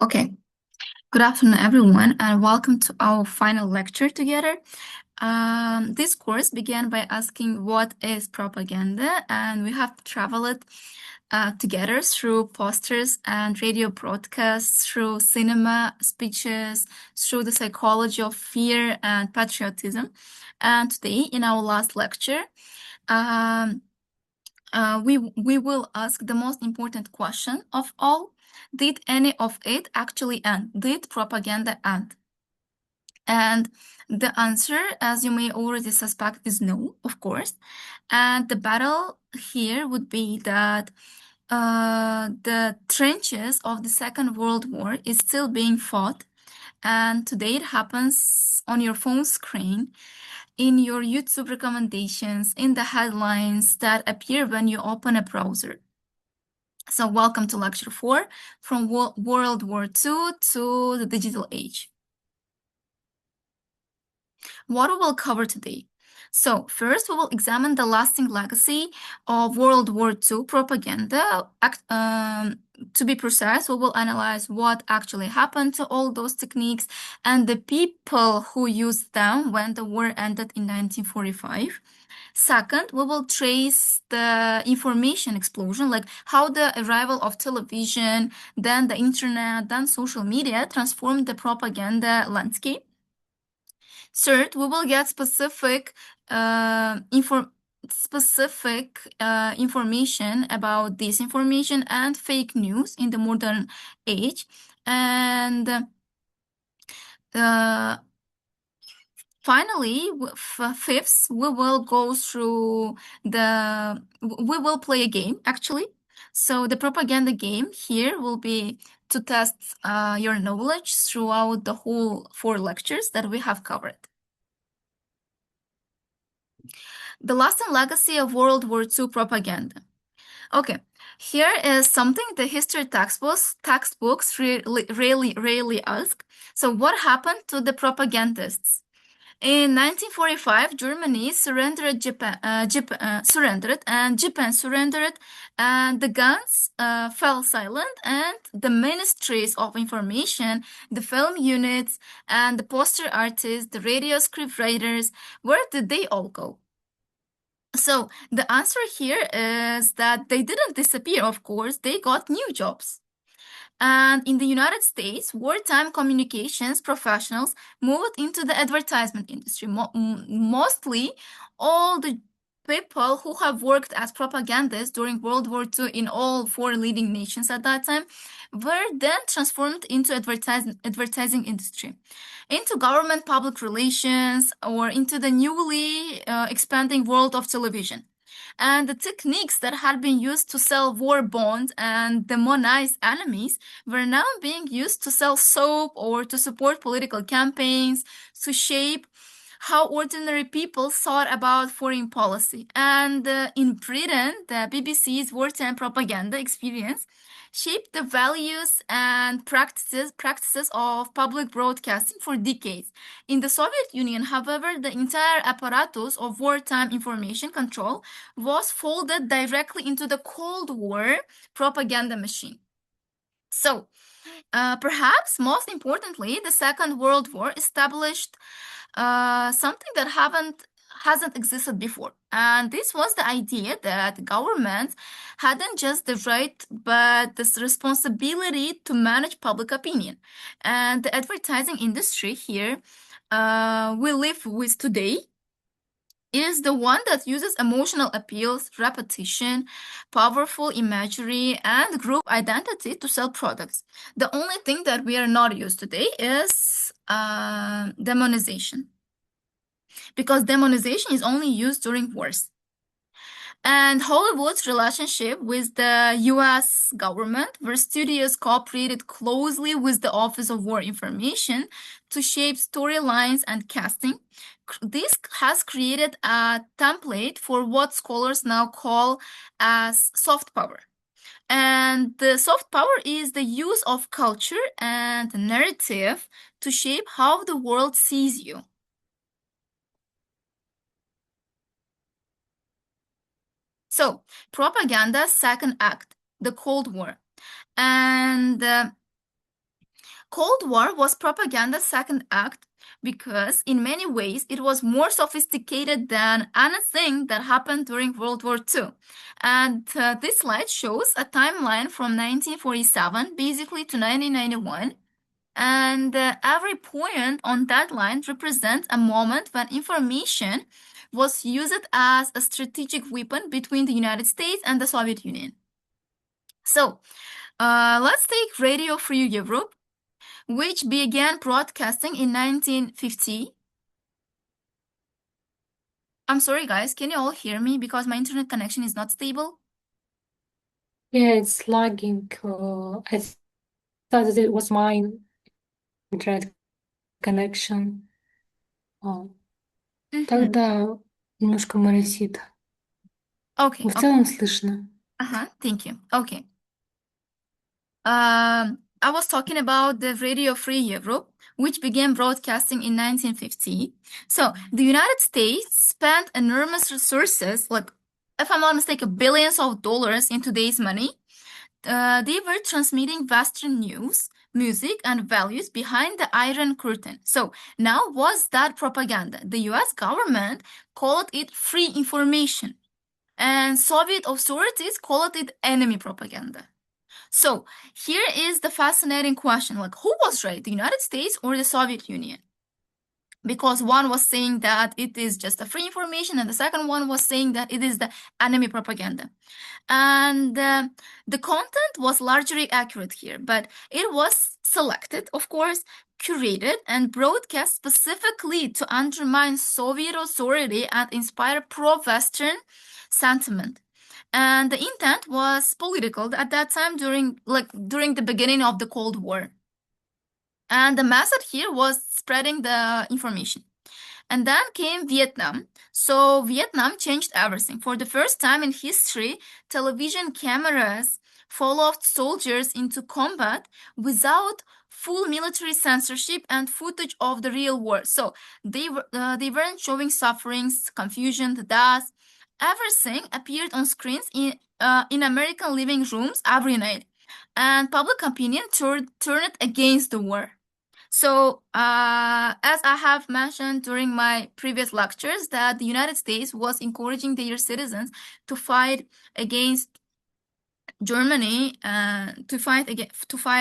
Okay, good afternoon, everyone, and welcome to our final lecture together. This course began by asking what is propaganda, and we have traveled together through posters and radio broadcasts, through cinema, speeches, through the psychology of fear and patriotism. And today, in our last lecture, um, we will ask the most important question of all. Did any of it actually end? Did propaganda end? And the answer, as you may already suspect, is no, of course. And the battle here would be that the trenches of the Second World War is still being fought. And today it happens on your phone screen, in your YouTube recommendations, in the headlines that appear when you open a browser. So welcome to Lecture 4, from World War II to the digital age. What we will cover today. So first, we will examine the lasting legacy of World War II propaganda. To be precise, we will analyze what actually happened to all those techniques and the people who used them when the war ended in 1945. Second, we will trace the information explosion, like how the arrival of television, then the internet, then social media transformed the propaganda landscape. Third, we will get specific information about disinformation and fake news in the modern age. And finally, fifth, we will play a game, actually. So the propaganda game here will be to test your knowledge throughout the whole 4 lectures that we have covered. The lasting legacy of World War II propaganda. Okay, here is something the history textbooks rarely ask. So what happened to the propagandists? In 1945, Germany surrendered, and Japan surrendered, and the guns fell silent, and the ministries of information, the film units, and the poster artists, the radio script writers, where did they all go? So the answer here is that they didn't disappear, of course, they got new jobs. And in the United States, wartime communications professionals moved into the advertisement industry. Mostly all the people who have worked as propagandists during World War II in all 4 leading nations at that time were then transformed into advertising industry, into government public relations, or into the newly expanding world of television. And the techniques that had been used to sell war bonds and demonize enemies were now being used to sell soap or to support political campaigns, to shape how ordinary people thought about foreign policy. And in Britain, the BBC's wartime propaganda experience shaped the values and practices of public broadcasting for decades. In the Soviet Union, however, the entire apparatus of wartime information control was folded directly into the Cold War propaganda machine. So, perhaps most importantly, the Second World War established something that hasn't existed before. And this was the idea that governments hadn't just the right, but the responsibility to manage public opinion. And the advertising industry here we live with today is the one that uses emotional appeals, repetition, powerful imagery, and group identity to sell products. The only thing that we are not used today is demonization, because demonization is only used during wars. And Hollywood's relationship with the US government, where studios cooperated closely with the Office of War Information to shape storylines and casting, this has created a template for what scholars now call as soft power. And the soft power is the use of culture and narrative to shape how the world sees you. So, propaganda second act, the Cold War. And Cold War was propaganda's second act because in many ways it was more sophisticated than anything that happened during World War II. And this slide shows a timeline from 1947 basically to 1991. And every point on that line represents a moment when information was used as a strategic weapon between the United States and the Soviet Union. So let's take Radio Free Europe, which began broadcasting in 1950. I'm sorry, guys, can you all hear me because my internet connection is not stable? Yeah, it's lagging. I thought that it was my internet connection. Тогда немножко моросит. Okay, Но в целом слышно. thank you. Okay. I was talking about the Radio Free Europe, which began broadcasting in 1950. So the United States spent enormous resources, like, if I'm not mistaken, billions of dollars in today's money. They were transmitting Western news, music, and values behind the Iron Curtain. So now was that propaganda? The US government called it free information, and Soviet authorities called it enemy propaganda. So here is the fascinating question, like, who was right, the United States or the Soviet Union? Because one was saying that it is just a free information, and the second one was saying that it is the enemy propaganda. And the content was largely accurate here, but it was selected, of course, curated, and broadcast specifically to undermine Soviet authority and inspire pro-Western sentiment. And the intent was political at that time during the beginning of the Cold War. And the method here was spreading the information. And then came Vietnam. So Vietnam changed everything. For the first time in history, television cameras followed soldiers into combat without full military censorship and footage of the real war. So they weren't showing sufferings, confusion, the death. Everything appeared on screens in American living rooms every night. And public opinion turned against the war. So, as I have mentioned during my previous lectures, that the United States was encouraging their citizens to fight against Germany, to fight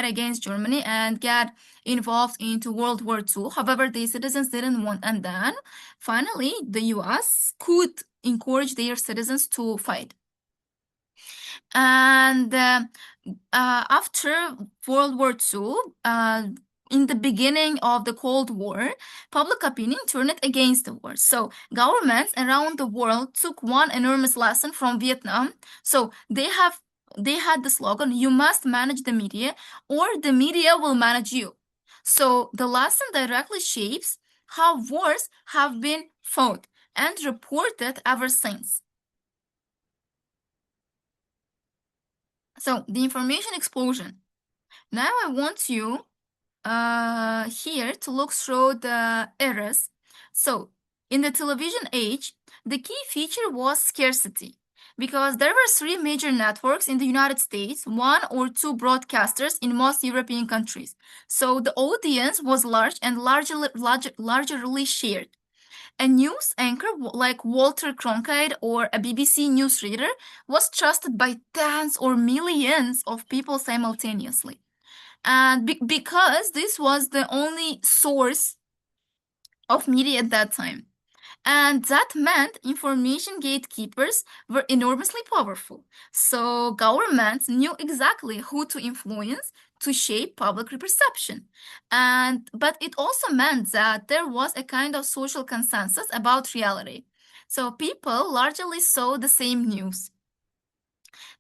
against Germany and get involved into World War II. However, the citizens didn't want, and then finally, the U.S. could encourage their citizens to fight. And after World War II, in the beginning of the Cold War, public opinion turned against the war. So governments around the world took one enormous lesson from Vietnam. So they had the slogan, "You must manage the media, or the media will manage you." So the lesson directly shapes how wars have been fought and reported ever since. So the information explosion. Now I want you here to look through the eras. So in the television age, the key feature was scarcity, because there were three major networks in the United States, one or two broadcasters in most European countries. So the audience was large and largely shared. A news anchor like Walter Cronkite or a BBC newsreader was trusted by tens or millions of people simultaneously. And because this was the only source of media at that time. And that meant information gatekeepers were enormously powerful. So governments knew exactly who to influence to shape public perception. But it also meant that there was a kind of social consensus about reality. So people largely saw the same news.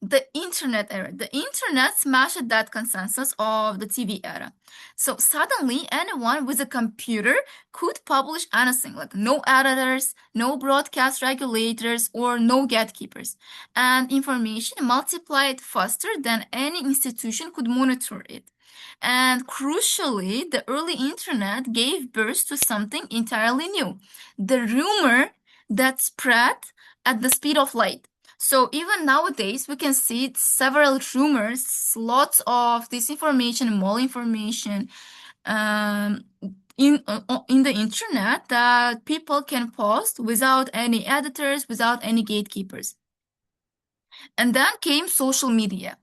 The internet era. The internet smashed that consensus of the TV era. So suddenly, anyone with a computer could publish anything, like no editors, no broadcast regulators, or no gatekeepers. And information multiplied faster than any institution could monitor it. And crucially, the early internet gave birth to something entirely new, the rumor that spread at the speed of light. So even nowadays, we can see several rumors, lots of disinformation, malinformation, um, in the internet that people can post without any editors, without any gatekeepers. And then came social media.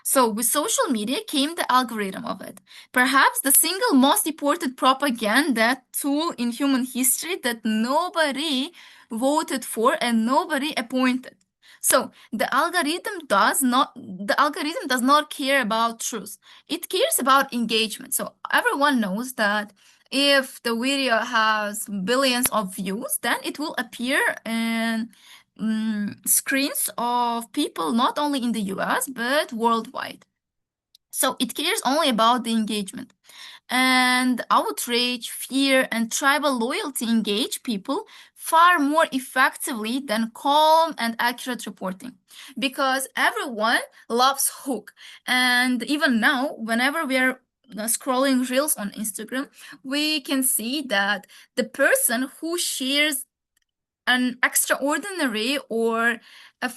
So with social media came the algorithm of it. Perhaps the single most important propaganda tool in human history that nobody voted for and nobody appointed. So the algorithm does not care about truth. It cares about engagement. So everyone knows that if the video has billions of views, then it will appear in screens of people not only in the US but worldwide. So it cares only about the engagement. And outrage, fear, and tribal loyalty engage people far more effectively than calm and accurate reporting. Because everyone loves hook. And even now, whenever we are scrolling reels on Instagram, we can see that the person who shares an extraordinary or a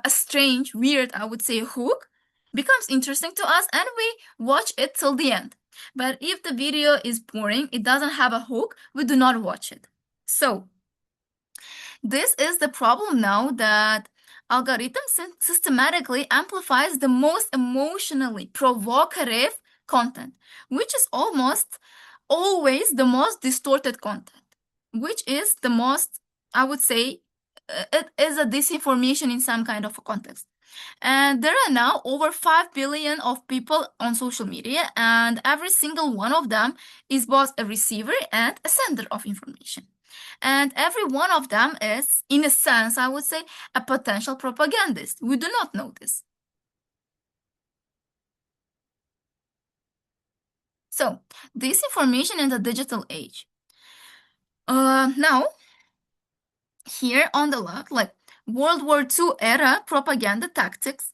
strange, weird, I would say, hook becomes interesting to us and we watch it till the end. But if the video is boring, it doesn't have a hook, we do not watch it. So this is the problem now that algorithm systematically amplifies the most emotionally provocative content, which is almost always the most distorted content, which is the most, I would say, it is a disinformation in some kind of a context. And there are now over 5 billion of people on social media, and every single one of them is both a receiver and a sender of information. And every one of them is, in a sense, I would say, a potential propagandist. We do not know this. So, disinformation in the digital age. Now, here on the left, like World War II era propaganda tactics,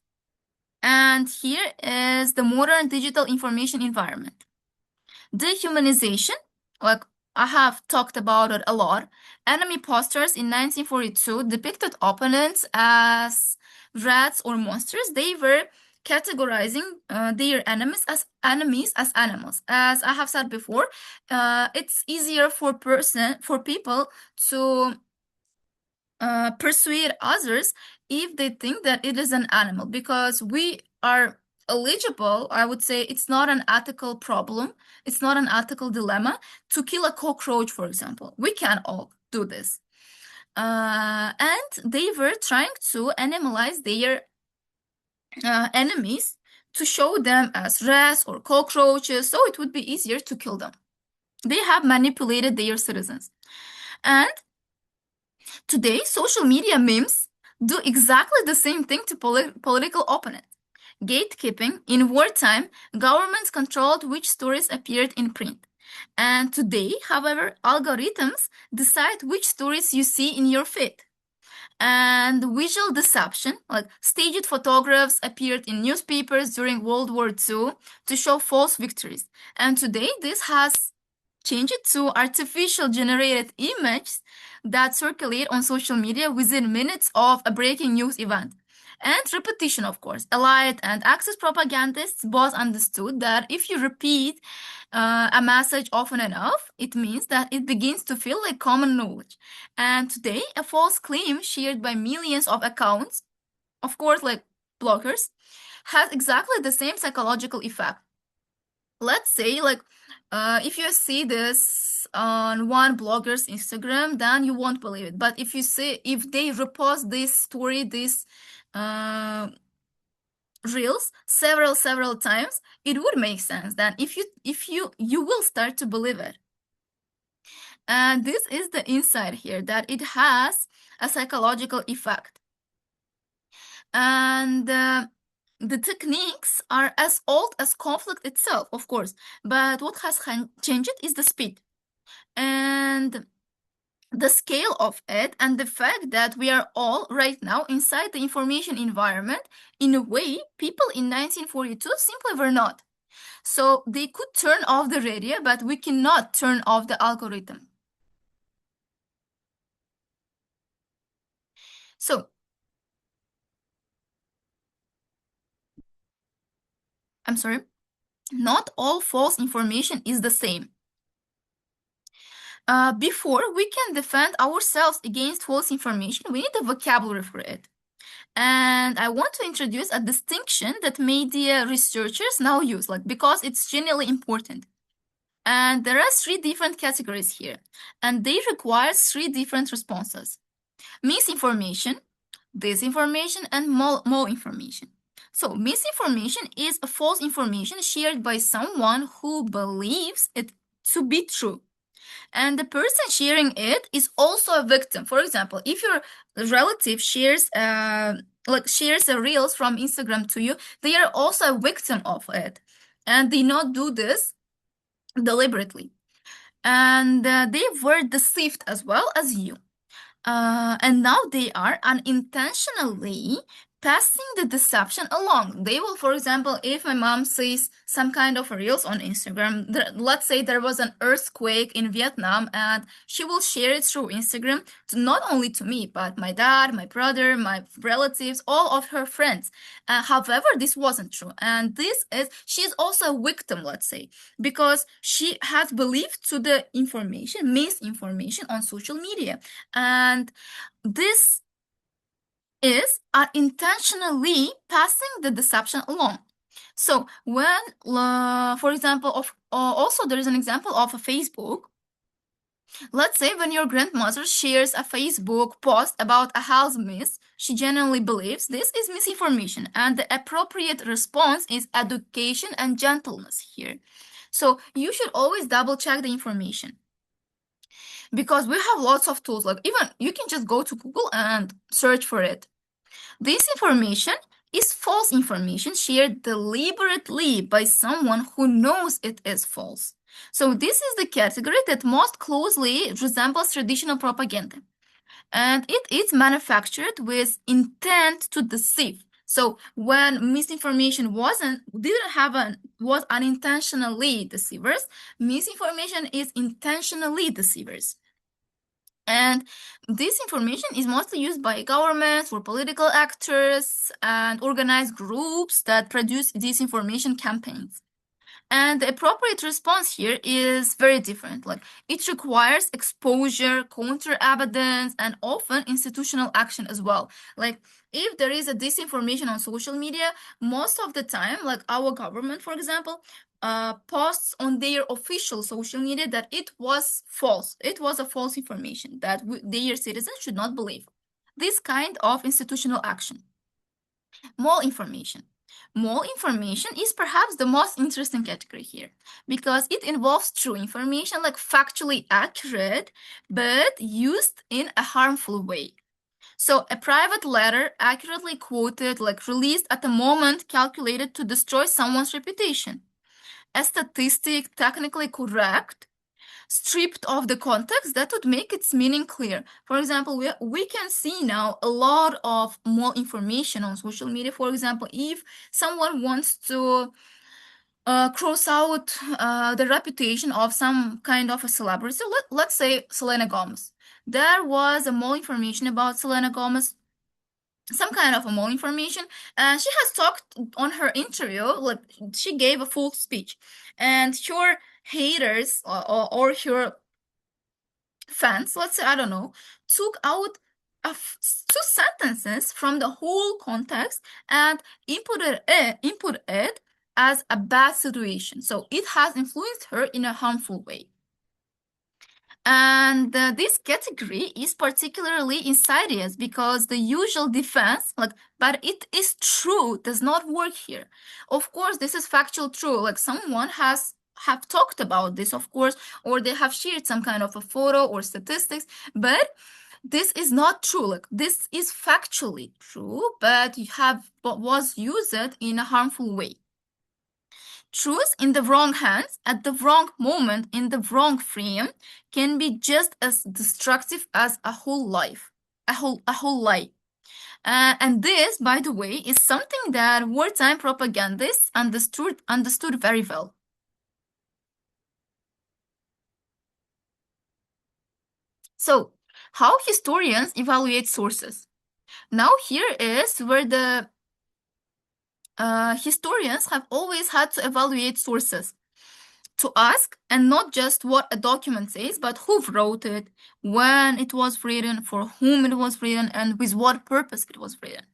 and here is the modern digital information environment. Dehumanization, like I have talked about it a lot. Enemy posters in 1942 depicted opponents as rats or monsters. They were categorizing their enemies as animals. As I have said before, it's easier for people to persuade others if they think that it is an animal, because we are eligible. I would say it's not an ethical problem, it's not an ethical dilemma to kill a cockroach, for example. We can all do this. And they were trying to animalize their enemies to show them as rats or cockroaches so it would be easier to kill them. They have manipulated their citizens. And today, social media memes do exactly the same thing to political opponents. Gatekeeping. In wartime, governments controlled which stories appeared in print. And today, however, algorithms decide which stories you see in your feed. And visual deception, like staged photographs appeared in newspapers during World War II to show false victories. And today, this has changed it to artificial generated images that circulate on social media within minutes of a breaking news event. And repetition, of course. Elite and access propagandists both understood that if you repeat a message often enough, it means that it begins to feel like common knowledge. And today, a false claim shared by millions of accounts, of course, like bloggers, has exactly the same psychological effect. Let's say, like, if you see this on one blogger's Instagram, then you won't believe it. But if they repost this story, this uh, reels several times, it would make sense. Then if you will start to believe it. And this is the insight here, that it has a psychological effect. And the techniques are as old as conflict itself, of course, but what has changed is the speed and the scale of it, and the fact that we are all right now inside the information environment in a way people in 1942 simply were not. So they could turn off the radio, but we cannot turn off the algorithm. So I'm sorry. Not all false information is the same. Before we can defend ourselves against false information, we need a vocabulary for it. And I want to introduce a distinction that media researchers now use, like, because it's genuinely important. And there are three different categories here, and they require three different responses: misinformation, disinformation, and malinformation. So, misinformation is a false information shared by someone who believes it to be true, and the person sharing it is also a victim. For example, if your relative shares a reels from Instagram to you, they are also a victim of it, and they not do this deliberately, and they were deceived as well as you. And now they are unintentionally passing the deception along. They will, for example, if my mom sees some kind of reels on Instagram, let's say there was an earthquake in Vietnam, and she will share it through Instagram to not only to me, but my dad, my brother, my relatives, all of her friends. However, this wasn't true. And she's also a victim, let's say, because she has believed to the information, misinformation on social media. And this is intentionally passing the deception along. So when, for example, also there is an example of a Facebook. Let's say when your grandmother shares a Facebook post about a house myth, she genuinely believes this is misinformation, and the appropriate response is education and gentleness here. So you should always double check the information, because we have lots of tools. Like, even you can just go to Google and search for it. This information is false information shared deliberately by someone who knows it is false. So this is the category that most closely resembles traditional propaganda, and it is manufactured with intent to deceive. So when misinformation was unintentionally deceivers, misinformation is intentionally deceivers. And this information is mostly used by governments or political actors and organized groups that produce disinformation campaigns. And the appropriate response here is very different. Like, it requires exposure, counter evidence, and often institutional action as well. Like, if there is a disinformation on social media, most of the time, like our government, for example, posts on their official social media that it was false. It was a false information that their citizens should not believe. This kind of institutional action. Malinformation. Malinformation is perhaps the most interesting category here, because it involves true information, like factually accurate, but used in a harmful way. So a private letter accurately quoted, like released at a moment calculated to destroy someone's reputation. A statistic technically correct, stripped of the context that would make its meaning clear. For example, we can see now a lot of more information on social media. For example, if someone wants to cross out the reputation of some kind of a celebrity, so let's say Selena Gomez. There was a more information about Selena Gomez, some kind of a more information, and she has talked on her interview, like she gave a full speech, and her haters or her fans, let's say, I don't know, took out two sentences from the whole context and input it as a bad situation. So it has influenced her in a harmful way. And this category is particularly insidious because the usual defense, like, but it is true, does not work here. Of course, this is factual true. Like, someone have talked about this, of course, or they have shared some kind of a photo or statistics, but this is not true. Like, this is factually true, but was used in a harmful way. Truth in the wrong hands at the wrong moment in the wrong frame can be just as destructive as a whole life, a whole lie. And this, by the way, is something that wartime propagandists understood very well. So, how historians evaluate sources? Now here is where the Historians have always had to evaluate sources, to ask, and not just what a document says, but who wrote it, when it was written, for whom it was written, and with what purpose it was written.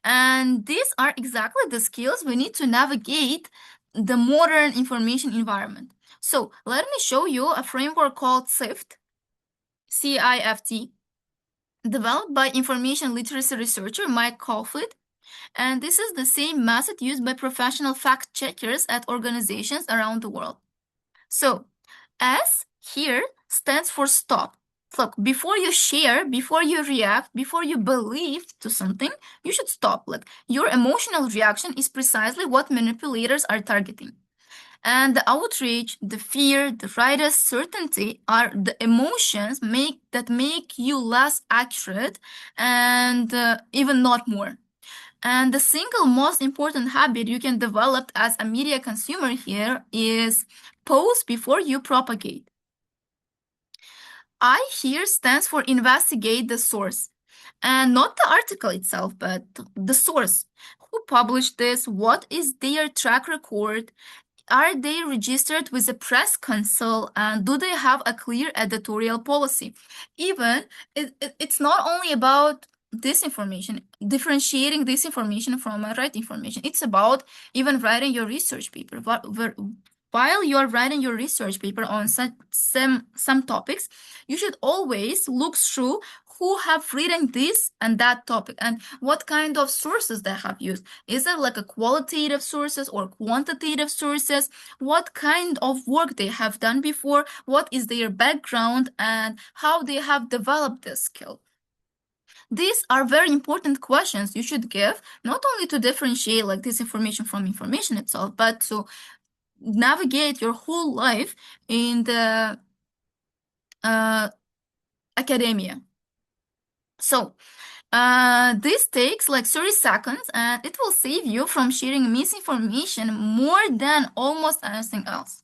And these are exactly the skills we need to navigate the modern information environment. So let me show you a framework called CIFT, CIFT, developed by information literacy researcher Mike Caulfield. And this is the same method used by professional fact checkers at organizations around the world. So, S here stands for stop. Look, before you share, before you react, before you believe to something, you should stop. Like, your emotional reaction is precisely what manipulators are targeting. And the outrage, the fear, the writer's certainty are the emotions that make you less accurate and even not more. And the single most important habit you can develop as a media consumer here is pause before you propagate. I here stands for investigate the source. And not the article itself, but the source. Who published this? What is their track record? Are they registered with the press council, and do they have a clear editorial policy? Even it's not only about disinformation, differentiating disinformation from right information. It's about even writing your research paper. While you're writing your research paper on some topics, you should always look through who have written this and that topic and what kind of sources they have used. Is it like a qualitative sources or quantitative sources? What kind of work they have done before? What is their background and how they have developed this skill? These are very important questions you should give, not only to differentiate like this information from information itself, but to navigate your whole life in the academia. So this takes like 30 seconds and it will save you from sharing misinformation more than almost anything else.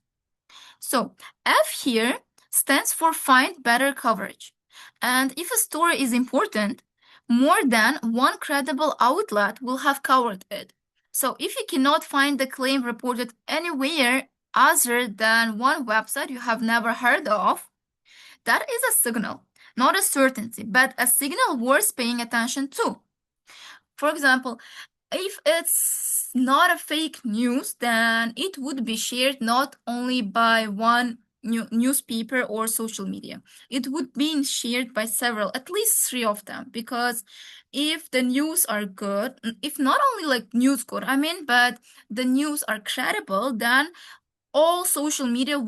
So F here stands for find better coverage. And if a story is important, more than one credible outlet will have covered it. So if you cannot find the claim reported anywhere other than one website you have never heard of, that is a signal, not a certainty, but a signal worth paying attention to. For example, if it's not a fake news, then it would be shared not only by one newspaper or social media. It would be shared by several, at least 3 of them, because if the news are good, if not only like news good, but the news are credible, then all social media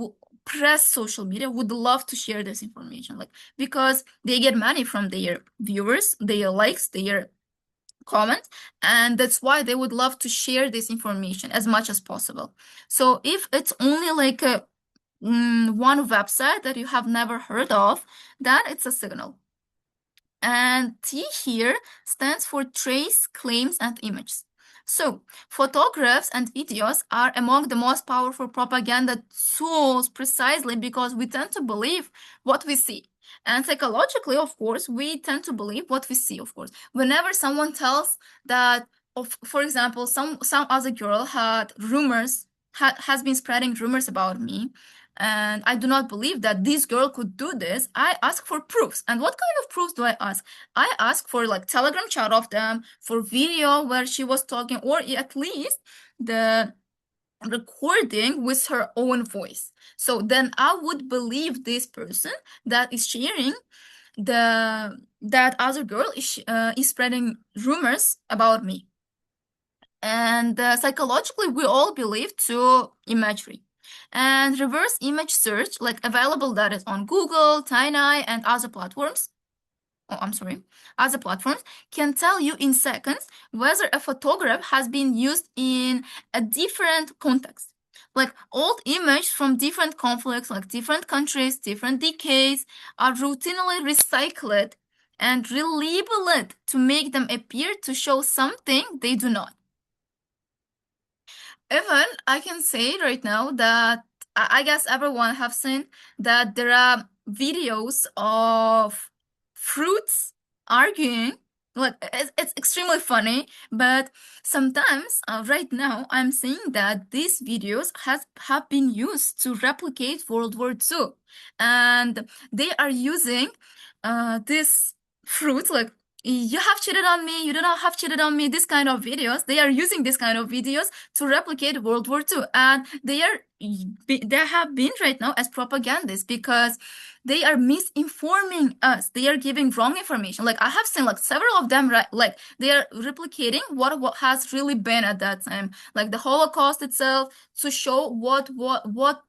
press social media would love to share this information, like because they get money from their viewers, their likes, their comments, and that's why they would love to share this information as much as possible. So if it's only like one website that you have never heard of, then it's a signal. And T here stands for trace, claims, and images. So photographs and videos are among the most powerful propaganda tools precisely because we tend to believe what we see. And psychologically, of course, we tend to believe what we see, of course. Whenever someone tells that, for example, some other girl had rumors, has been spreading rumors about me, and I do not believe that this girl could do this, I ask for proofs. And what kind of proofs do I ask? I ask for like Telegram chat of them, for video where she was talking, or at least the recording with her own voice. So then I would believe this person that is sharing that other girl is spreading rumors about me. And psychologically, we all believe to imagery. And reverse image search, like available that is on Google, TinyEye, and other platforms. Other platforms can tell you in seconds whether a photograph has been used in a different context. Like old images from different conflicts, like different countries, different decades, are routinely recycled and relabeled to make them appear to show something they do not. Even I can say right now that I guess everyone have seen that there are videos of fruits arguing Like it's extremely funny, but sometimes right now I'm seeing that these videos have been used to replicate World War II, and they are using this fruit like you have cheated on me, you do not have cheated on me. This kind of videos, they are using this kind of videos to replicate World War II, and they have been right now as propagandists because they are misinforming us. They are giving wrong information. Like I have seen like several of them, right? Like they are replicating what has really been at that time, like the Holocaust itself, to show what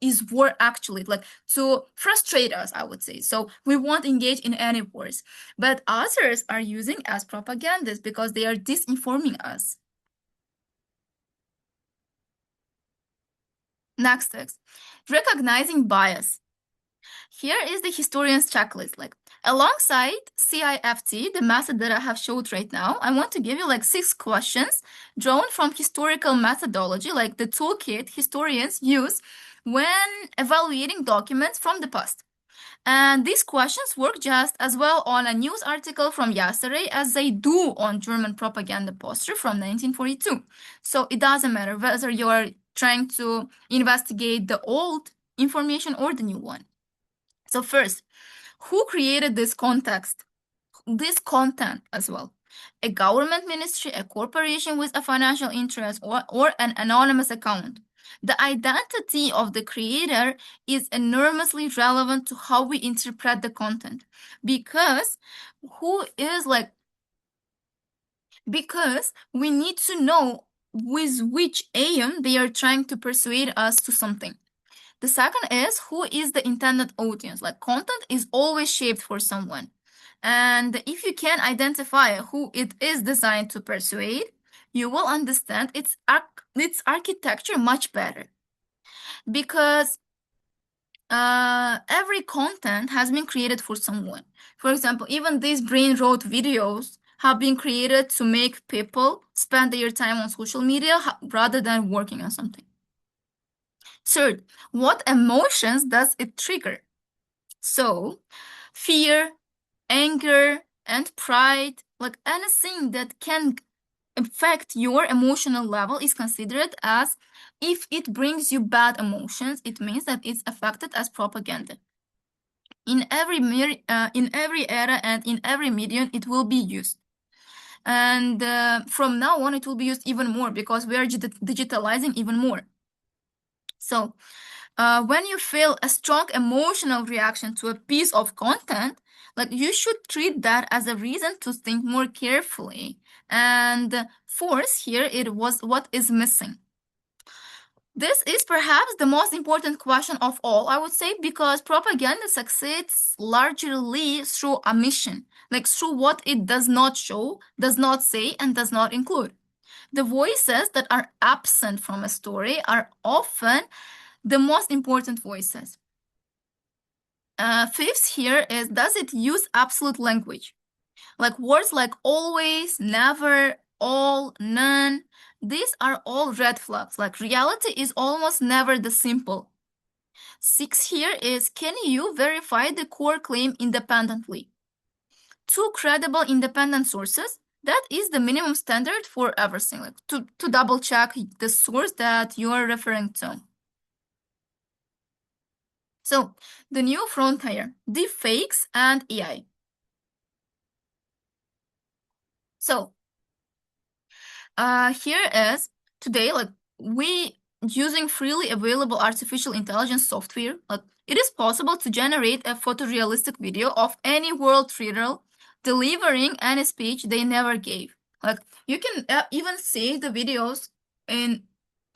is war actually, like to frustrate us, I would say. So we won't engage in any wars. But others are using as propagandists because they are disinforming us. Next text. Recognizing bias. Here is the historian's checklist. Like alongside CIFT, the method that I have showed right now, I want to give you like 6 questions drawn from historical methodology, like the toolkit historians use when evaluating documents from the past. And these questions work just as well on a news article from yesterday as they do on German propaganda poster from 1942. So it doesn't matter whether you're trying to investigate the old information or the new one. So first, who created this context, this content as well? A government ministry, a corporation with a financial interest, or an anonymous account. The identity of the creator is enormously relevant to how we interpret the content, because because we need to know with which aim they are trying to persuade us to something. The second is who is the intended audience. Like content is always shaped for someone. And if you can identify who it is designed to persuade, you will understand its architecture much better. Because every content has been created for someone. For example, even these brain rot videos have been created to make people spend their time on social media rather than working on something. Third, what emotions does it trigger? So, fear, anger, and pride, like anything that can affect your emotional level is considered as, if it brings you bad emotions, it means that it's affected as propaganda. In every era and in every medium, it will be used. And from now on, it will be used even more because we are digitalizing even more. So, when you feel a strong emotional reaction to a piece of content, like you should treat that as a reason to think more carefully. And fourth, here it was what is missing. This is perhaps the most important question of all, I would say, because propaganda succeeds largely through omission, like through what it does not show, does not say, and does not include. The voices that are absent from a story are often the most important voices. Fifth here is, does it use absolute language? Like words like always, never, all, none. These are all red flags. Like reality is almost never the simple. 6 here is, can you verify the core claim independently? 2 credible independent sources. That is the minimum standard for everything, like to double check the source that you are referring to. So the new frontier, deepfakes and AI. So here is today, like we using freely available artificial intelligence software, like it is possible to generate a photorealistic video of any world leader delivering any speech they never gave. Like you can even see the videos in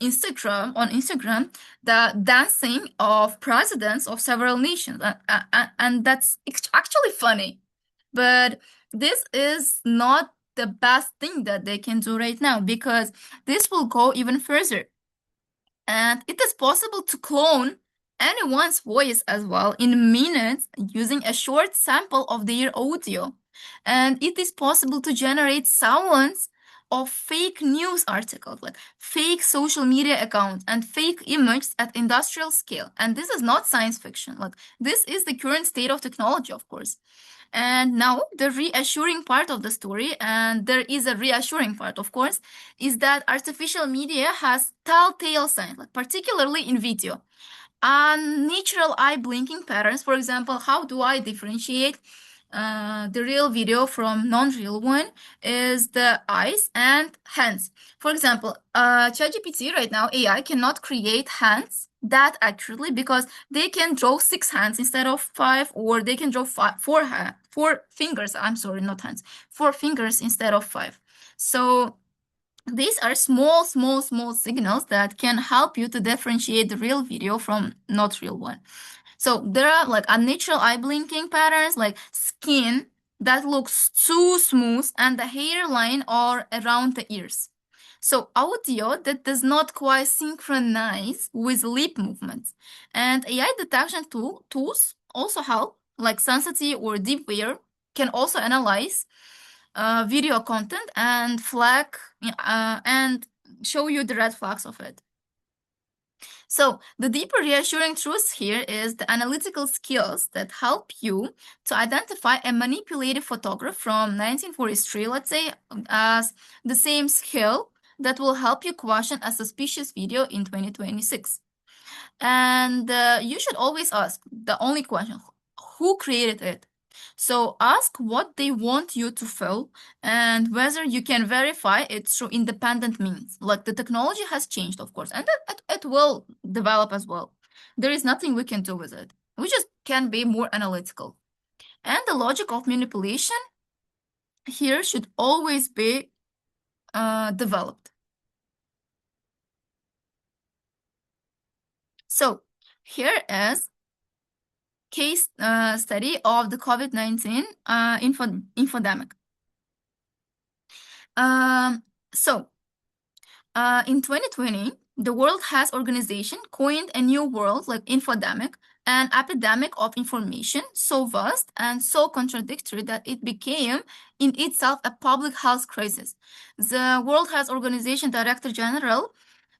on Instagram, the dancing of presidents of several nations, and that's actually funny. But this is not the best thing that they can do right now, because this will go even further. And it is possible to clone anyone's voice as well in minutes using a short sample of their audio. And it is possible to generate sounds of fake news articles, like fake social media accounts and fake images at industrial scale. And this is not science fiction. Like this is the current state of technology, of course. And now the reassuring part of the story, and there is a reassuring part, of course, is that artificial media has telltale signs, like particularly in video. Unnatural eye blinking patterns, for example, how do I differentiate the real video from non-real one is the eyes and hands. For example, ChatGPT right now, AI cannot create hands that accurately because they can draw 6 hands instead of 5, or they can draw 4 fingers. I'm sorry, not hands, 4 fingers instead of 5. So these are small signals that can help you to differentiate the real video from not real one. So there are like unnatural eye blinking patterns, like skin that looks too smooth and the hairline or around the ears. So audio that does not quite synchronize with lip movements. And AI detection tools also help, like Sensity or Deepware can also analyze video content and flag and show you the red flags of it. So the deeper reassuring truth here is the analytical skills that help you to identify a manipulated photograph from 1943, let's say, as the same skill that will help you question a suspicious video in 2026. And you should always ask the only question, who created it? So ask what they want you to fill and whether you can verify it through independent means. Like the technology has changed, of course, and it will develop as well. There is nothing we can do with it. We just can be more analytical. And the logic of manipulation here should always be developed. So here is case study of the COVID-19 infodemic. So in 2020, the World Health Organization coined a new word like infodemic, an epidemic of information so vast and so contradictory that it became in itself a public health crisis. The World Health Organization Director General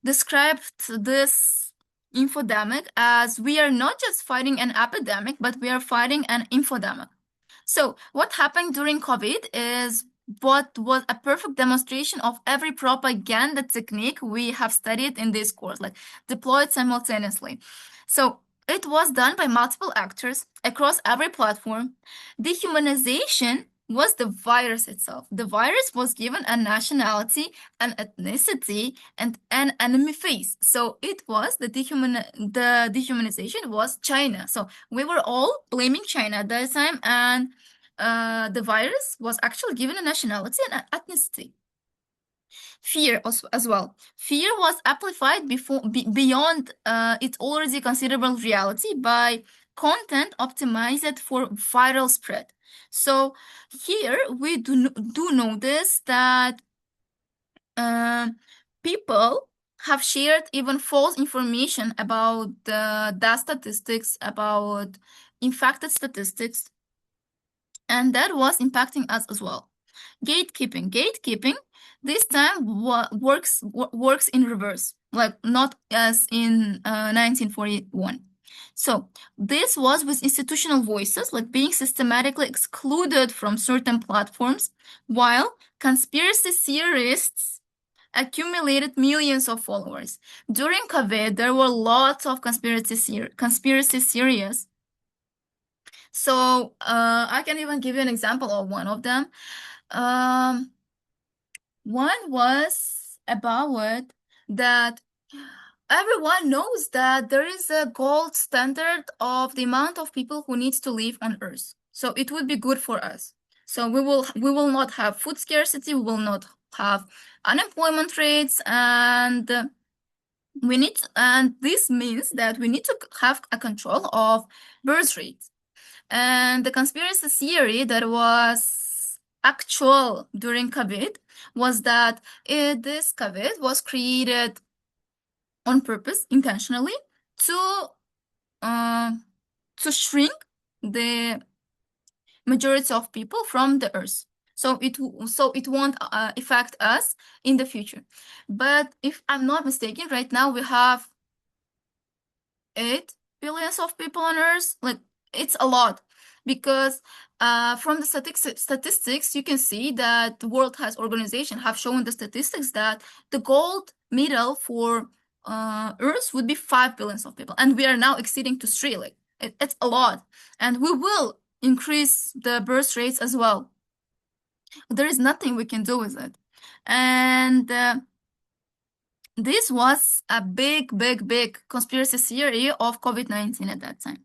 described this infodemic as we are not just fighting an epidemic, but we are fighting an infodemic. So what happened during COVID is what was a perfect demonstration of every propaganda technique we have studied in this course, like deployed simultaneously. So it was done by multiple actors across every platform. Dehumanization was the virus itself. The virus was given a nationality, an ethnicity, and an enemy face. So it was the dehumanization was China. So we were all blaming China at that time, and the virus was actually given a nationality and an ethnicity. Fear as well. Fear was amplified beyond its already considerable reality by content optimized for viral spread. So here we do notice that people have shared even false information about the death statistics, about infected statistics, and that was impacting us as well. Gatekeeping this time works in reverse, like not as in 1941. So this was with institutional voices, like being systematically excluded from certain platforms, while conspiracy theorists accumulated millions of followers. During COVID, there were lots of conspiracy theories. So I can even give you an example of one of them. One was about that everyone knows that there is a gold standard of the amount of people who needs to live on Earth. So it would be good for us. So we will not have food scarcity, we will not have unemployment rates, and this means that we need to have a control of birth rates. And the conspiracy theory that was actual during COVID was that this COVID was created on purpose, intentionally, to shrink the majority of people from the Earth. so it won't affect us in the future. But if I'm not mistaken, right now we have 8 billions of people on Earth. Like, it's a lot, because from the statistics, you can see that the World Health Organization have shown the statistics that the gold medal for Earth would be 5 billions of people, and we are now exceeding to 3. Like, it's a lot, and we will increase the birth rates as well. There is nothing we can do with it, and this was a big conspiracy theory of COVID-19 at that time.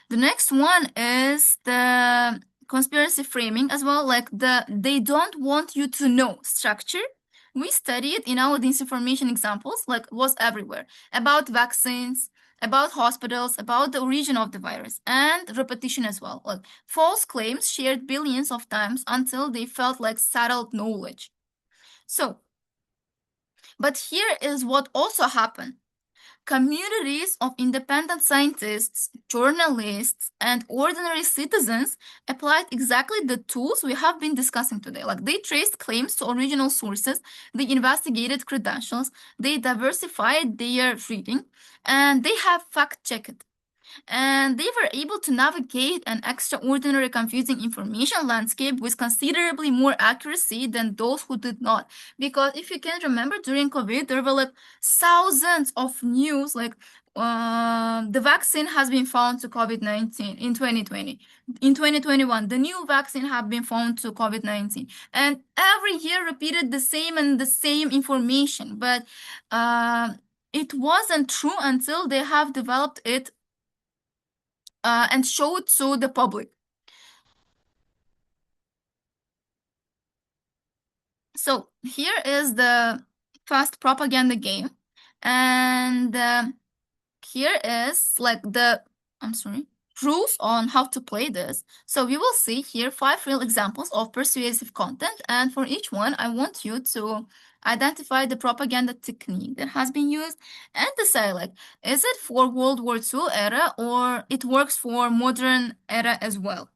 The next one is the conspiracy framing as well, like they don't want you to know structure. We studied in our disinformation examples, like, was everywhere, about vaccines, about hospitals, about the origin of the virus, and repetition as well. Like, false claims shared billions of times until they felt like settled knowledge. So, but here is what also happened. Communities of independent scientists, journalists, and ordinary citizens applied exactly the tools we have been discussing today. Like, they traced claims to original sources, they investigated credentials, they diversified their reading, and they have fact-checked. And they were able to navigate an extraordinary confusing information landscape with considerably more accuracy than those who did not. Because if you can remember, during COVID, there were like thousands of news, like the vaccine has been found to COVID-19 in 2020. In 2021, the new vaccine have been found to COVID-19. And every year repeated the same and the same information. But it wasn't true until they have developed it and show it to the public. So here is the fast propaganda game, and here is like rules on how to play this. So you will see here 5 real examples of persuasive content, and for each one, I want you to identify the propaganda technique that has been used and decide, like, is it for World War II era or it works for modern era as well.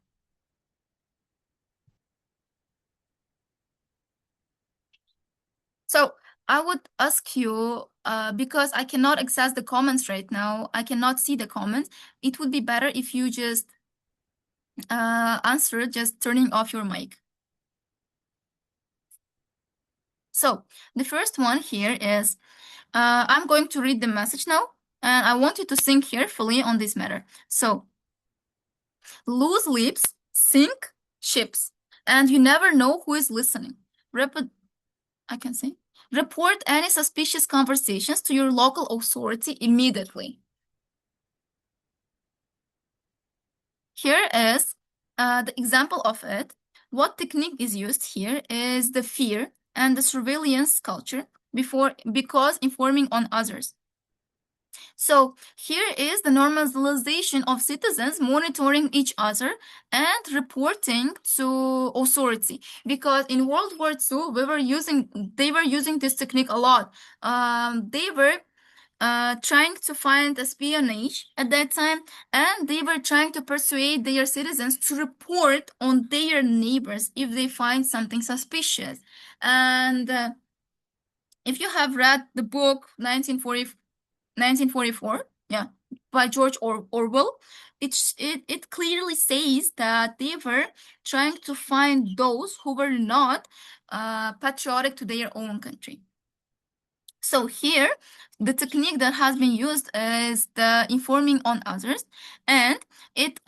So I would ask you, because I cannot access the comments right now, I cannot see the comments. It would be better if you just answer just turning off your mic. So the first one here is, I'm going to read the message now, and I want you to think carefully on this matter. So, loose lips sink ships, and you never know who is listening. I can say. Report any suspicious conversations to your local authority immediately. Here is the example of it. What technique is used here is the fear and the surveillance culture because informing on others. So here is the normalization of citizens monitoring each other and reporting to authority. Because in World War II, they were using this technique a lot. They were trying to find espionage at that time, and they were trying to persuade their citizens to report on their neighbors if they find something suspicious. And if you have read the book 1944, yeah, by George Orwell, it clearly says that they were trying to find those who were not patriotic to their own country. So here, the technique that has been used is the informing on others, and it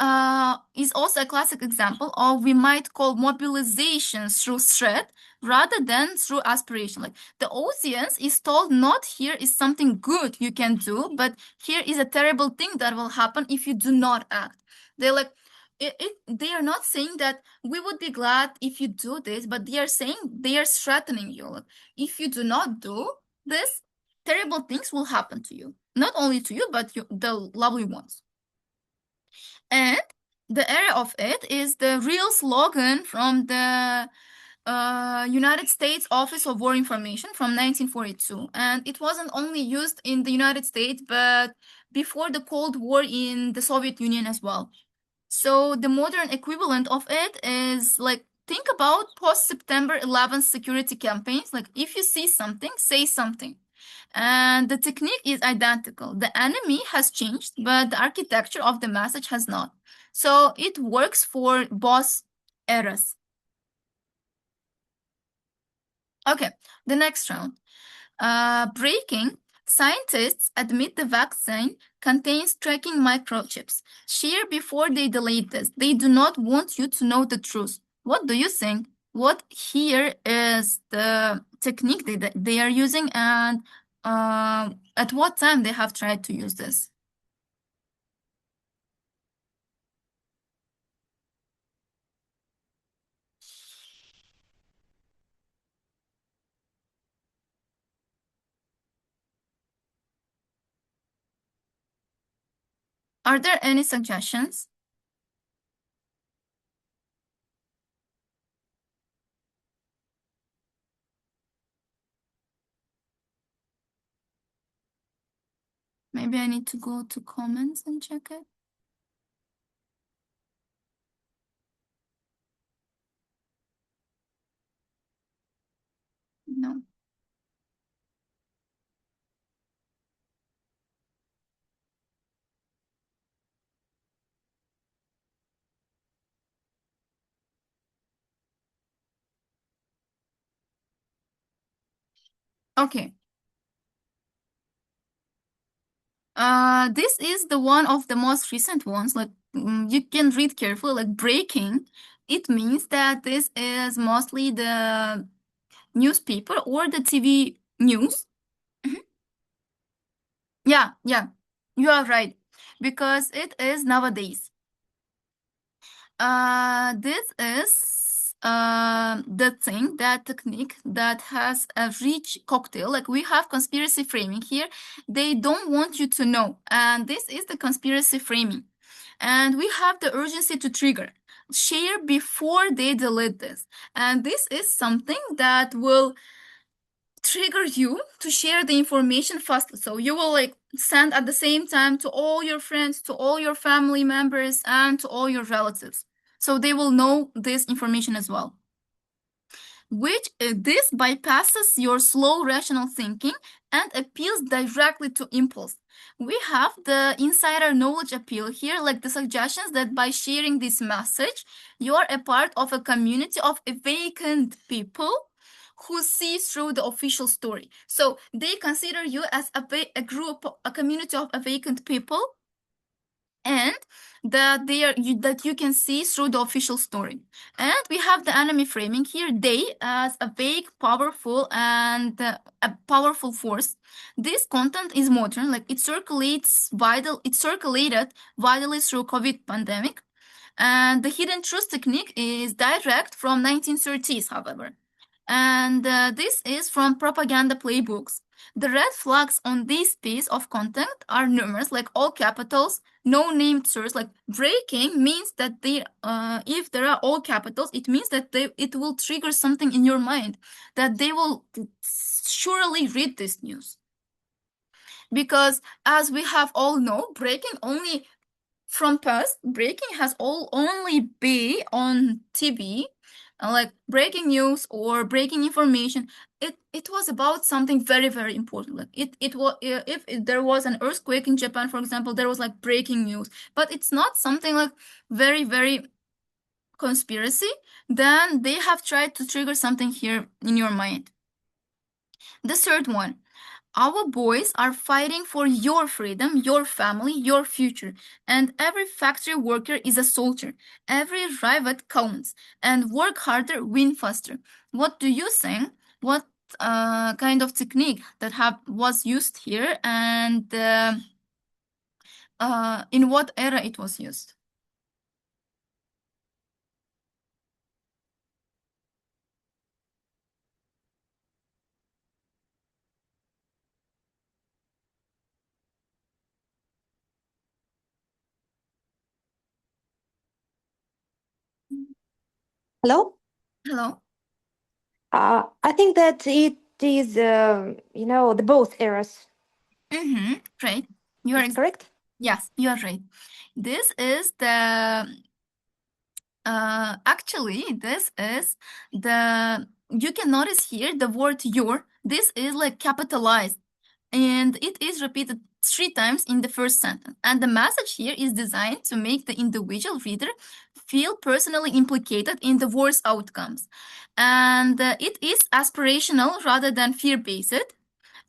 is also a classic example of we might call mobilization through threat rather than through aspiration. Like, the audience is told not here is something good you can do, but here is a terrible thing that will happen if you do not act. They're like, they are not saying that we would be glad if you do this, but they are saying they are threatening you. Like, if you do not do this, terrible things will happen to you. Not only to you, but the lovely ones. And the area of it is the real slogan from the United States Office of War Information from 1942. And it wasn't only used in the United States, but before the Cold War in the Soviet Union as well. So the modern equivalent of it is like think about post-September 11th security campaigns. Like if you see something, say something. And the technique is identical. The enemy has changed, but the architecture of the message has not. So it works for both eras. Okay, the next round. Breaking. Scientists admit the vaccine contains tracking microchips. Share before they delete this. They do not want you to know the truth. What do you think? What here is the technique they are using, and at what time they have tried to use this? Are there any suggestions? Maybe I need to go to comments and check it. No. Okay. This is the one of the most recent ones. Like you can read carefully. Like breaking, it means that this is mostly the newspaper or the TV news. Mhm. Yeah, yeah, you are right, because it is nowadays. This is the thing, that technique that has a rich cocktail. Like we have conspiracy framing here. They don't want you to know, and this is the conspiracy framing. And we have the urgency to trigger. Share before they delete this. And this is something that will trigger you to share the information fast. So you will like send at the same time to all your friends, to all your family members, and to all your relatives. So they will know this information as well. Which this bypasses your slow rational thinking and appeals directly to impulse. We have the insider knowledge appeal here, like the suggestions that by sharing this message, you are a part of a community of awakened people who see through the official story. So they consider you as a group, a community of awakened people, and that you can see through the official story. And we have the enemy framing here, they as a vague, powerful, and a powerful force. This content is modern, like it circulated widely through COVID pandemic. And the hidden truth technique is direct from 1930s, however. And this is from propaganda playbooks. The red flags on this piece of content are numerous, like all capitals, no named source. Like breaking means that if there are all capitals, it means that it will trigger something in your mind, that they will surely read this news. Because as we have all know, breaking only from past, breaking has only be on TV, like breaking news or breaking information. It was about something very, very important. Like it was, if there was an earthquake in Japan, for example, there was like breaking news. But it's not something like very, very conspiracy. Then they have tried to trigger something here in your mind. The third one. Our boys are fighting for your freedom, your family, your future. And every factory worker is a soldier. Every rivet counts. And work harder, win faster. What do you think? What kind of technique that was used here, and in what era it was used? Hello? Hello? I think that it is, the both eras. Mm-hmm. Right. Is it correct? Yes, you are right. This is the Actually, this is you can notice here the word your. This is like capitalized and it is repeated 3 times in the first sentence. And the message here is designed to make the individual reader feel personally implicated in the war's outcomes. And it is aspirational rather than fear-based.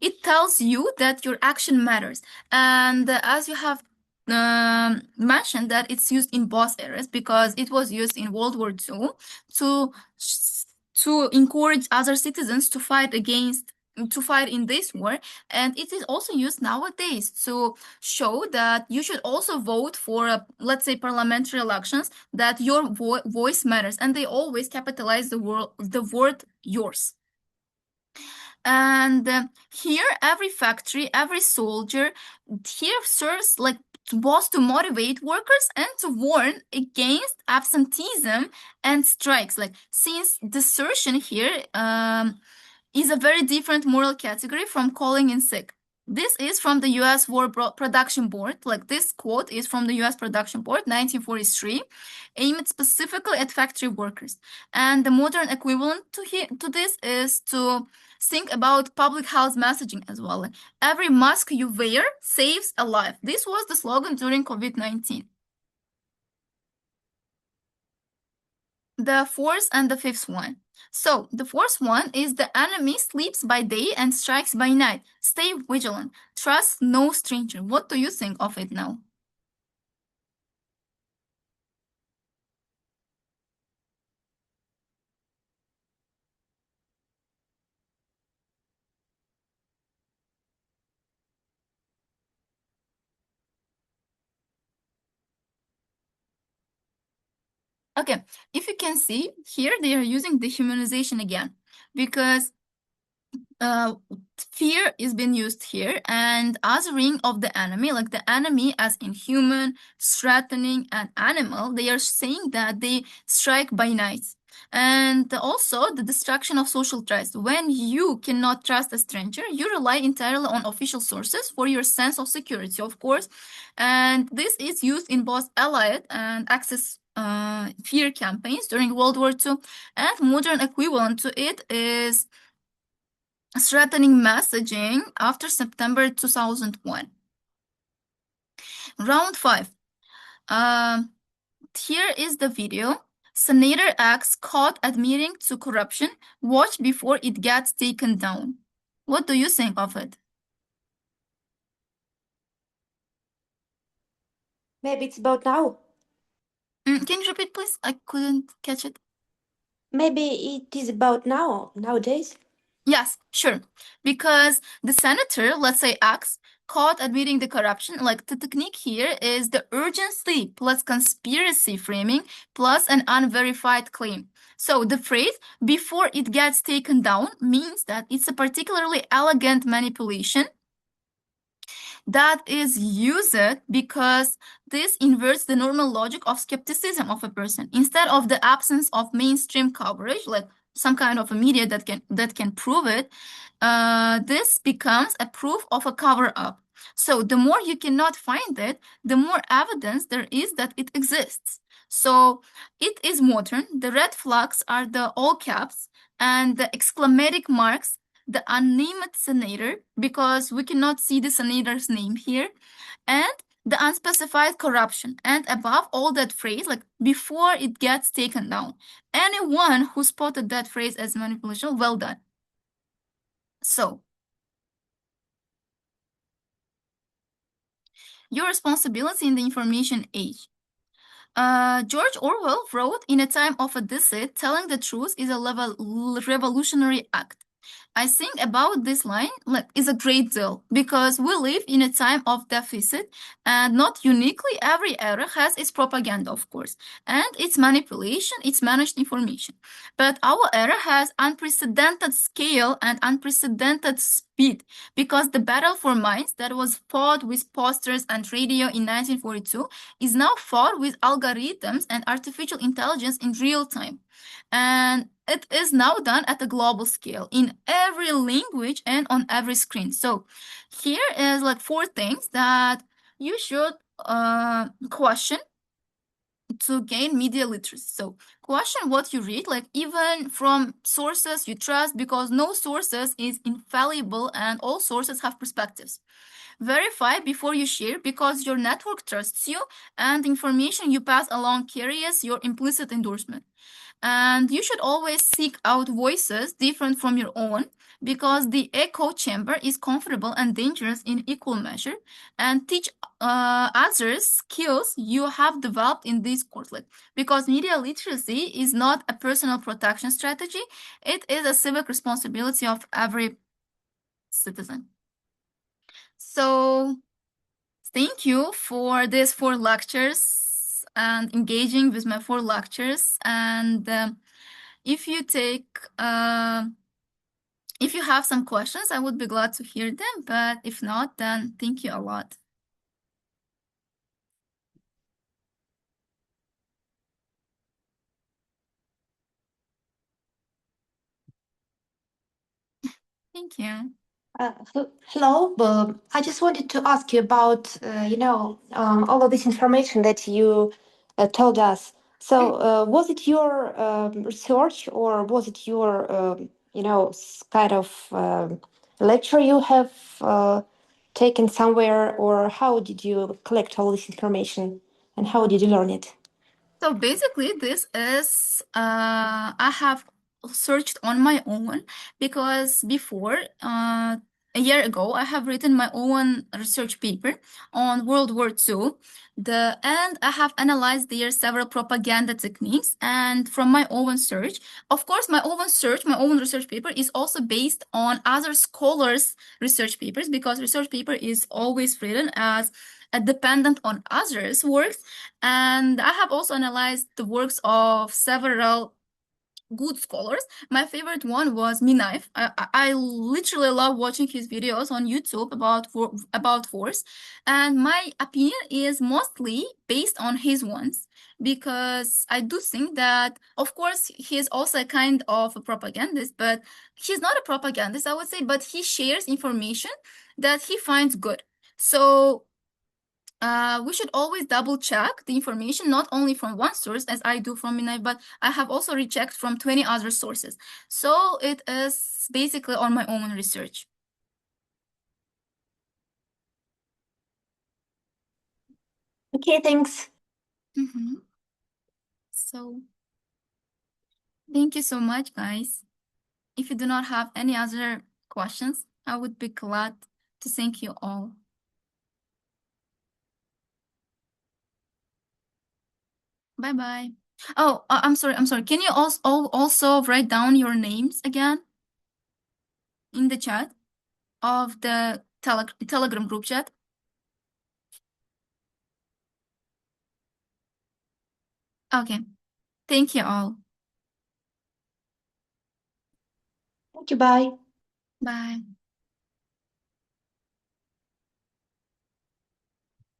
It tells you that your action matters. And as you have mentioned that it's used in both eras because it was used in World War II to encourage other citizens to fight in this war, and it is also used nowadays to show that you should also vote for let's say parliamentary elections, that your voice matters, and they always capitalize the word yours. And here every factory, every soldier here serves like was to motivate workers and to warn against absenteeism and strikes. Like since desertion here is a very different moral category from calling in sick. This is from the U.S. War Production Board. Like this quote is from the U.S. Production Board, 1943, aimed specifically at factory workers. And the modern equivalent to this is to think about public health messaging as well. Like, every mask you wear saves a life. This was the slogan during COVID-19. The fourth and the fifth one. So the fourth one is the enemy sleeps by day and strikes by night. Stay vigilant. Trust no stranger. What do you think of it now? Okay, if you can see here, they are using dehumanization again because fear is being used here, and othering of the enemy, like the enemy as inhuman, threatening, and animal, they are saying that they strike by night. And also the destruction of social trust. When you cannot trust a stranger, you rely entirely on official sources for your sense of security, of course. And this is used in both Allied and Axis fear campaigns during World War II. And modern equivalent to it is threatening messaging after September 2001. Round 5. Here is the video. Senator X caught admitting to corruption. Watch before it gets taken down. What do you think of it? Maybe it's about now. Can you repeat, please? I couldn't catch it. Maybe it is about nowadays. Yes, sure. Because the senator, let's say X, caught admitting the corruption. Like the technique here is the urgency plus conspiracy framing plus an unverified claim. So the phrase before it gets taken down means that it's a particularly elegant manipulation that is used because this inverts the normal logic of skepticism of a person. Instead of the absence of mainstream coverage, like some kind of a media that can prove it, this becomes a proof of a cover-up. So the more you cannot find it, the more evidence there is that it exists. So it is modern. The red flags are the all caps, and the exclamation marks the unnamed senator, because we cannot see the senator's name here, and the unspecified corruption, and above all that phrase, like before it gets taken down. Anyone who spotted that phrase as manipulation, well done. So your responsibility in the information age. George Orwell wrote, "In a time of a deceit, telling the truth is a revolutionary act." I think about this line like is a great deal because we live in a time of deficit, and not uniquely every era has its propaganda, of course, and its manipulation, its managed information. But our era has unprecedented scale and unprecedented speed because the battle for minds that was fought with posters and radio in 1942 is now fought with algorithms and artificial intelligence in real time. And it is now done at a global scale in every language and on every screen. So here is like 4 things that you should question to gain media literacy. So question what you read, like even from sources you trust, because no sources is infallible and all sources have perspectives. Verify before you share because your network trusts you and information you pass along carries your implicit endorsement. And you should always seek out voices different from your own because the echo chamber is comfortable and dangerous in equal measure. And teach others skills you have developed in this course. Like, because media literacy is not a personal protection strategy, it is a civic responsibility of every citizen. So thank you for these 4 lectures and engaging with my 4 lectures. And if you if you have some questions, I would be glad to hear them. But if not, then thank you a lot. Thank you. Hello. I just wanted to ask you about, all of this information that you told us. So, was it your research or was it your, kind of lecture you have taken somewhere, or how did you collect all this information and how did you learn it? So basically, this is I have searched on my own because before a year ago I have written my own research paper on World War II. And I have analyzed their several propaganda techniques and from my own search. Of course, my own research paper is also based on other scholars' research papers because research paper is always written as dependent on others' works. And I have also analyzed the works of several good scholars. My favorite one was Minaif. I literally love watching his videos on YouTube about wars, and my opinion is mostly based on his ones because I do think that, of course, he is also a kind of a propagandist, but he's not a propagandist, I would say, but he shares information that he finds good. So we should always double check the information, not only from one source, as I do from Minai, but I have also rechecked from 20 other sources. So it is basically on my own research. Okay, thanks. So thank you so much, guys. If you do not have any other questions, I would be glad to thank you all. Bye-bye. Oh, I'm sorry. Can you also write down your names again in the chat of the Telegram group chat? Okay. Thank you all. Thank you. Bye. Bye.